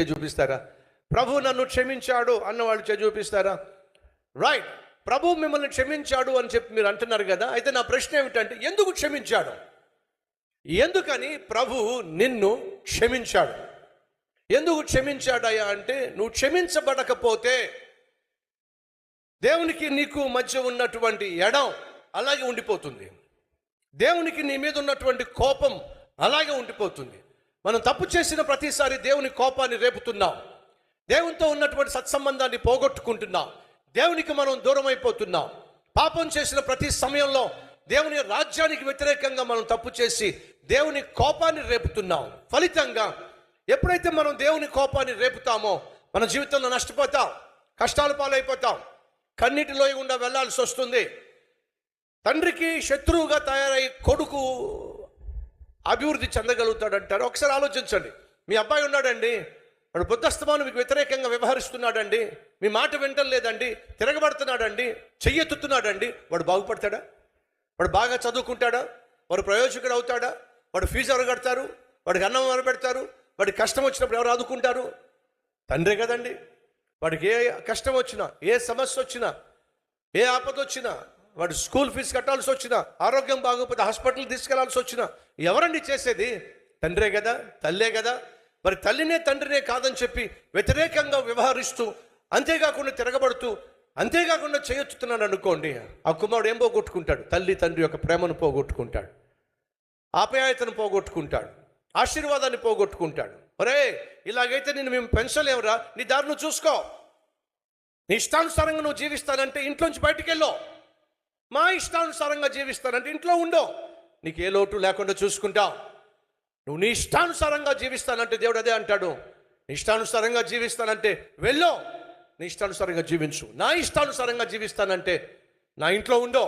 చూపిస్తారా? ప్రభు నన్ను క్షమించాడు అన్నవాళ్ళు చూపిస్తారా? రైట్, ప్రభు మిమ్మల్ని క్షమించాడు అని చెప్పి మీరు అంటున్నారు కదా. అయితే నా ప్రశ్న ఏమిటంటే, ఎందుకు క్షమించాడు? ఎందుకని ప్రభు నిన్ను క్షమించాడు? ఎందుకు క్షమించాడయ్యా అంటే, నువ్వు క్షమించబడకపోతే దేవునికి నీకు మధ్య ఉన్నటువంటి ఎడం అలాగే ఉండిపోతుంది. దేవునికి నీ మీద ఉన్నటువంటి కోపం అలాగే ఉండిపోతుంది. మనం తప్పు చేసిన ప్రతిసారి దేవుని కోపాన్ని రేపుతున్నాం. దేవునితో ఉన్నటువంటి సత్సంబంధాన్ని పోగొట్టుకుంటున్నాం. దేవునికి మనం దూరం అయిపోతున్నాం. పాపం చేసిన ప్రతి సమయంలో దేవుని రాజ్యానికి వ్యతిరేకంగా మనం తప్పు చేసి దేవుని కోపాన్ని రేపుతున్నాం. ఫలితంగా ఎప్పుడైతే మనం దేవుని కోపాన్ని రేపుతామో మన జీవితంలో నష్టపోతాం, కష్టాల పాలైపోతాం, కన్నీటిలో గుండా వెళ్లాల్సి వస్తుంది. తండ్రికి శత్రువుగా తయారై కొడుకు అభివృద్ధి చెందగలుగుతాడంటారు. ఒకసారి ఆలోచించండి. మీ అబ్బాయి ఉన్నాడండి, వాడు బుద్ధస్తమాను మీకు వ్యతిరేకంగా వ్యవహరిస్తున్నాడండి, మీ మాట వింటలేదండి, తిరగబడుతున్నాడండి, చెయ్యెత్తుతున్నాడండి. వాడు బాగుపడతాడా? వాడు బాగా చదువుకుంటాడా? వాడు ప్రయోజకుడు అవుతాడా? వాడు ఫీజు ఎవరు కడతారు? వాడికి అన్నం ఎవరు పెడతారు? వాడికి కష్టం వచ్చినప్పుడు ఎవరు ఆదుకుంటారు? తండ్రే కదండి. వాడికి ఏ కష్టం వచ్చినా, ఏ సమస్య వచ్చినా, ఏ ఆపద వచ్చినా, వాడు స్కూల్ ఫీజు కట్టాల్సి వచ్చినా, ఆరోగ్యం బాగోకపోతే హాస్పిటల్ తీసుకెళ్లాల్సి వచ్చినా ఎవరండి చేసేది? తండ్రే కదా, తల్లే కదా. మరి తల్లినే తండ్రినే కాదని చెప్పి వ్యతిరేకంగా వ్యవహరిస్తూ, అంతేకాకుండా తిరగబడుతూ, అంతేకాకుండా చేయొచ్చుతున్నాను అనుకోండి, ఆ కుమారుడు ఏం పోగొట్టుకుంటాడు? తల్లి తండ్రి యొక్క ప్రేమను పోగొట్టుకుంటాడు, ఆప్యాయతను పోగొట్టుకుంటాడు, ఆశీర్వాదాన్ని పోగొట్టుకుంటాడు. ఒరే, ఇలాగైతే నేను మేము పెంచలేమురా, నీ దారి నువ్వు చూసుకో, నీ ఇష్టానుసారంగా నువ్వు జీవిస్తానంటే ఇంట్లోంచి బయటికి వెళ్ళో, మా ఇష్టానుసారంగా జీవిస్తానంటే ఇంట్లో ఉండో, నీకు ఏ లోటు లేకుండా చూసుకుంటావు. నువ్వు నీ ఇష్టానుసారంగా జీవిస్తానంటే దేవుడు అదే అంటాడు, నీ ఇష్టానుసారంగా జీవిస్తానంటే వెళ్ళో, నీ ఇష్టానుసారంగా జీవించు. నా ఇష్టానుసారంగా జీవిస్తానంటే నా ఇంట్లో ఉండో.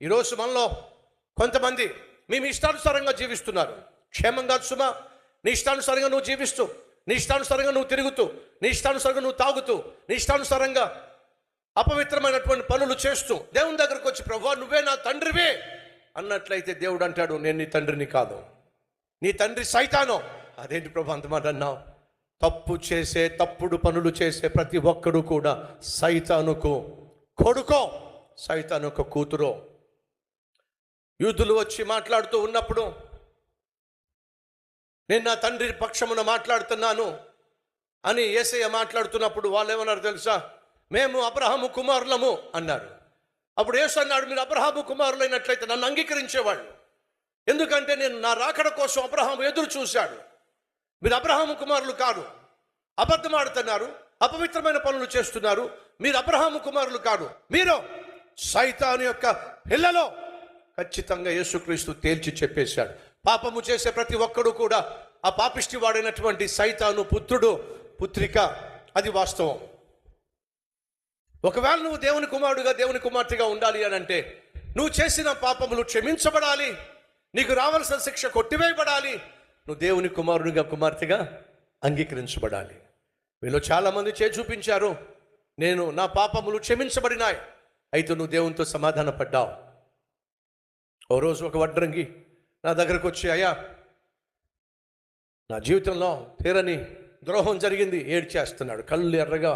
ఈరోజు మనలో కొంతమంది మేము ఇష్టానుసారంగా జీవిస్తున్నారు. క్షేమం కాదు సుమా. నీ ఇష్టానుసారంగా నువ్వు జీవిస్తూ, నీ ఇష్టానుసారంగా నువ్వు తిరుగుతూ, నీ ఇష్టానుసారంగా నువ్వు తాగుతూ, నీ ఇష్టానుసారంగా అపవిత్రమైనటువంటి పనులు చేస్తూ దేవుని దగ్గరకు వచ్చి, ప్రభువా నువ్వే నా తండ్రివే అన్నట్లయితే దేవుడు అంటాడు, నేను నీ తండ్రిని కాదు, నీ తండ్రి సైతాను. అదేంటి ప్రభు అంత మాట అన్నావు? తప్పు చేసే, తప్పుడు పనులు చేసే ప్రతి ఒక్కడు కూడా సైతానుకు కొడుకో, సైతానుకు కూతురో. యూదులు వచ్చి మాట్లాడుతూ ఉన్నప్పుడు, నేను నా తండ్రి పక్షమున మాట్లాడుతున్నాను అని యేసయ్య మాట్లాడుతున్నప్పుడు వాళ్ళు ఏమన్నారు తెలుసా? మేము అబ్రహాము కుమారులము అన్నారు. అప్పుడు యేసు అన్నాడు, మీరు అబ్రహాము కుమారులైనట్లయితే నన్ను అంగీకరించేవాళ్ళు. ఎందుకంటే నేను నా రాకడ కోసం అబ్రహాము ఎదురు చూశాడు. మీరు అబ్రహాము కుమారులు కాదు, అబద్ధం ఆడుతున్నారు, అపవిత్రమైన పనులు చేస్తున్నారు. మీరు అబ్రహాము కుమారులు కాదు, మీరు సైతాను యొక్క పిల్లలో. ఖచ్చితంగా యేసుక్రీస్తు తేల్చి చెప్పేశాడు. పాపము చేసే ప్రతి ఒక్కడు కూడా ఆ పాపిష్టి వాడైనటువంటి సైతాను పుత్రుడు, పుత్రిక. అది వాస్తవం. ఒకవేళ నువ్వు దేవుని కుమారుడుగా, దేవుని కుమార్తెగా ఉండాలి అని అంటే నువ్వు చేసిన పాపములు క్షమించబడాలి, నీకు రావాల్సిన శిక్ష కొట్టివేయబడాలి, నువ్వు దేవుని కుమారుడిగా, కుమార్తెగా అంగీకరించబడాలి. వీళ్ళు చాలామంది చూపించారు, నేను నా పాపములు క్షమించబడినాయి, అయితే నువ్వు దేవునితో సమాధాన పడ్డావు. ఓ రోజు ఒక వడ్రంగి నా దగ్గరకు వచ్చి, అయ్యా నా జీవితంలో తీరని ద్రోహం జరిగింది, ఏడ్చేస్తున్నాడు, కళ్ళు ఎర్రగా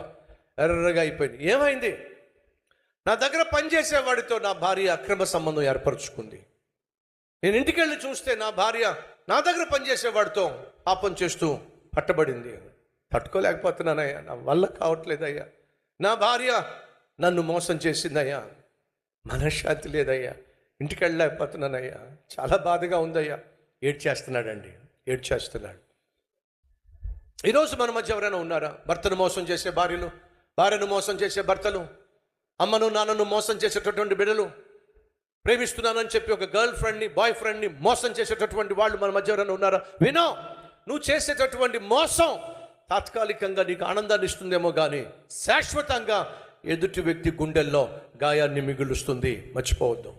అయిపోయింది. ఏమైంది? నా దగ్గర పనిచేసేవాడితో నా భార్య అక్రమ సంబంధం ఏర్పరచుకుంది. నేను ఇంటికి వెళ్ళి చూస్తే నా భార్య నా దగ్గర పనిచేసేవాడితో పాపం చేస్తూ పట్టబడింది. తట్టుకోలేకపోతున్నానయ్యా, నా వల్ల కావట్లేదయ్యా, నా భార్య నన్ను మోసం చేసిందయ్యా, మనశ్శాంతి లేదయ్యా, ఇంటికి వెళ్ళలేకపోతున్నానయ్యా, చాలా బాధగా ఉందయ్యా. ఏడ్చేస్తున్నాడు. ఈరోజు మన మధ్య ఎవరైనా ఉన్నారా? భర్తను మోసం చేసే భార్యలు, భార్యను మోసం చేసే భర్తలు, అమ్మను నాన్నను మోసం చేసేటటువంటి బిడ్డలు, ప్రేమిస్తున్నానని చెప్పి ఒక గర్ల్ ఫ్రెండ్ని బాయ్ ఫ్రెండ్ని మోసం చేసేటటువంటి వాళ్ళు మన మధ్య ఎవరైనా ఉన్నారా? వినో, నువ్వు చేసేటటువంటి మోసం తాత్కాలికంగా నీకు ఆనందాన్ని ఇస్తుందేమో కానీ శాశ్వతంగా ఎదుటి వ్యక్తి గుండెల్లో గాయాన్ని మిగులుస్తుంది. మర్చిపోవద్దు.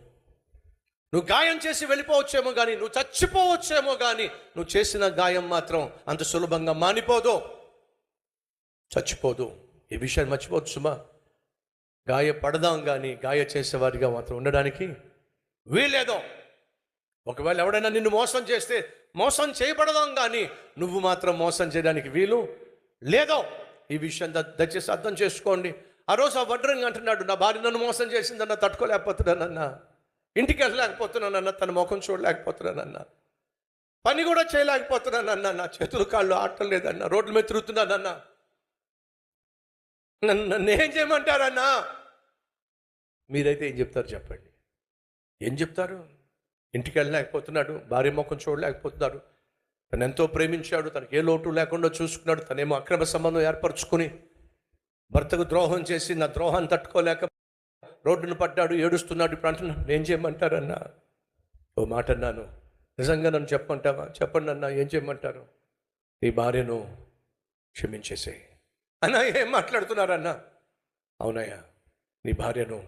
నువ్వు గాయం చేసి వెళ్ళిపోవచ్చేమో కానీ, నువ్వు చచ్చిపోవచ్చేమో కానీ, నువ్వు చేసిన గాయం మాత్రం అంత సులభంగా మానిపోదు, చచ్చిపోదు. ఈ విషయాన్ని మర్చిపోవచ్చు సుమా. గాయపడదాం కానీ గాయ చేసేవారిగా మాత్రం ఉండడానికి వీలేదో. ఒకవేళ ఎవడైనా నిన్ను మోసం చేస్తే మోసం చేయబడదాం కానీ నువ్వు మాత్రం మోసం చేయడానికి వీలు లేదో. ఈ విషయం దయచేసి అర్థం చేసుకోండి. ఆ రోజు ఆ వడ్రంగి అంటున్నాడు, నా భార్య నన్ను మోసం చేసిందన్న, తట్టుకోలేకపోతున్నానన్నా, ఇంటికి వెళ్ళలేకపోతున్నానన్నా, తన ముఖం చూడలేకపోతున్నానన్నా, పని కూడా చేయలేకపోతున్నానన్నా, నా చేతులు కాళ్ళు ఆడటం లేదన్నా, రోడ్ల మీద తిరుగుతున్నానన్నా, నన్ను ఏం చేయమంటారన్నా? మీరైతే ఏం చెప్తారు చెప్పండి? ఏం చెప్తారు? ఇంటికి వెళ్ళలేకపోతున్నాడు, భార్య ముఖం చూడలేకపోతున్నాడు, తను ఎంతో ప్రేమించాడు, తనకి ఏ లోటు లేకుండా చూసుకున్నాడు, తనేమో అక్రమ సంబంధం ఏర్పరచుకుని భర్తకు ద్రోహం చేసి నా ద్రోహాన్ని తట్టుకోలేక రోడ్డును పడ్డాడు, ఏడుస్తున్నాడు. ఇప్పుడు అంటున్నాను, ఏం చేయమంటారన్నా? ఓ మాట అన్నాను, నిజంగా నన్ను చెప్పమంటావా? చెప్పండి అన్నా, ఏం చేయమంటారు? నీ భార్యను క్షమించేసేయి అన్నా. ఏం మాట్లాడుతున్నారన్నా? అవునయ్యా, నీ భార్యను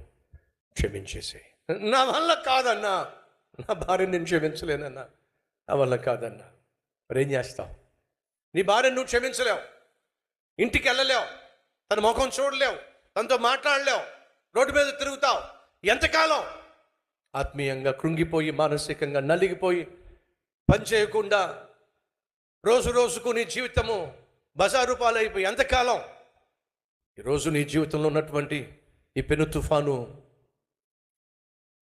క్షమించేసేయి. నా వల్ల కాదన్నా, నా భార్యను నేను క్షమించలేనన్నా, నా వల్ల కాదన్నా. మరేం చేస్తావు? నీ భార్యను నువ్వు క్షమించలేవు, ఇంటికి వెళ్ళలేవు, తన ముఖం చూడలేవు, తనతో మాట్లాడలేవు, రోడ్డు మీద తిరుగుతావు. ఎంతకాలం? ఆత్మీయంగా కృంగిపోయి, మానసికంగా నలిగిపోయి, పని చేయకుండా రోజు రోజుకు నీ జీవితము బజారు పాలైపోయి ఎంతకాలం? ఈరోజు నీ జీవితంలో ఉన్నటువంటి ఈ పెను తుఫాను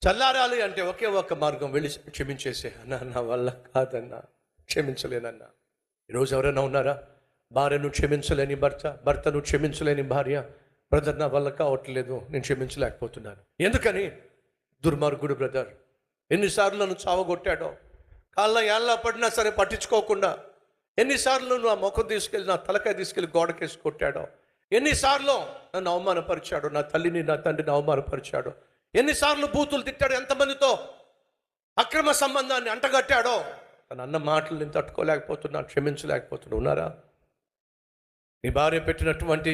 చల్లారాలి అంటే ఒకే ఒక్క మార్గం, వెళ్ళి క్షమించేసే. అన్నా, నా వల్ల కాదన్నా, క్షమించలేనన్నా. ఈరోజు ఎవరైనా ఉన్నారా? భార్యను క్షమించలేని భర్త, భర్తను క్షమించలేని భార్య, బ్రదర్ నా వల్ల కావట్లేదు, నేను క్షమించలేకపోతున్నాను. ఎందుకని? దుర్మార్గుడు బ్రదర్ ఎన్నిసార్లు నన్ను చావగొట్టాడో, కాళ్ళ ఏళ్ళ పడినా సరే పట్టించుకోకుండా, ఎన్నిసార్లు నువ్వు ఆ ముఖం తీసుకెళ్ళి, నా తలకాయ తీసుకెళ్ళి గోడకేసి కొట్టాడో, ఎన్నిసార్లు నన్ను అవమానపరిచాడు, నా తల్లిని నా తండ్రిని అవమానపరిచాడో, ఎన్నిసార్లు బూతులు తిట్టాడు, ఎంతమందితో అక్రమ సంబంధాన్ని అంటగట్టాడో. తన అన్న మాటలు నేను తట్టుకోలేకపోతున్నా, క్షమించలేకపోతున్నా. ఉన్నారా? నీ భార్య పెట్టినటువంటి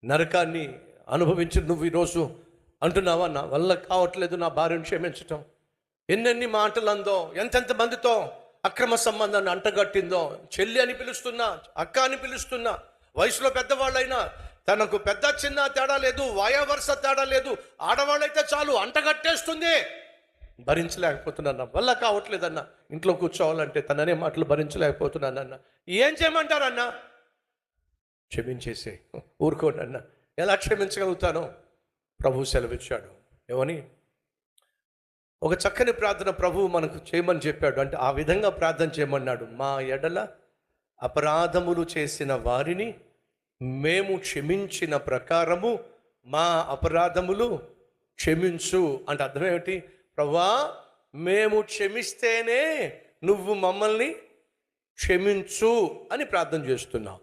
నరకాన్ని అనుభవించి నువ్వు ఈరోజు అంటున్నావా, నా వల్ల కావట్లేదు నా భార్యను క్షమించటం? ఎన్నెన్ని మాటలు అందో, ఎంతెంత మందితో అక్రమ సంబంధాన్ని అంటగట్టిందో. చెల్లి అని పిలుస్తున్నా, అక్క అని పిలుస్తున్నా, వయసులో పెద్దవాళ్ళైనా, తనకు పెద్ద చిన్న తేడా లేదు, వయవరుస తేడా లేదు, ఆడవాళ్ళైతే చాలు అంటగట్టేస్తుంది. భరించలేకపోతున్నాను, వల్ల కావట్లేదన్న. ఇంట్లో కూర్చోవాలంటే తననే మాటలు భరించలేకపోతున్నానన్న. ఏం చేయమంటారన్నా? క్షమించేసే, ఊరుకోండి అన్న. ఎలా క్షమించగలుగుతానో ప్రభు సెలవిచ్చాడు. ఏమని? ఒక చక్కని ప్రార్థన ప్రభువు మనకు చేయమని చెప్పాడు. అంటే ఆ విధంగా ప్రార్థన చేయమన్నాడు. మా ఎడల అపరాధములు చేసిన వారిని మేము క్షమించిన ప్రకారము మా అపరాధములు క్షమించు. అంటే అర్థం ఏమిటి? ప్రభువా, మేము క్షమిస్తేనే నువ్వు మమ్మల్ని క్షమించు అని ప్రార్థన చేస్తున్నావు.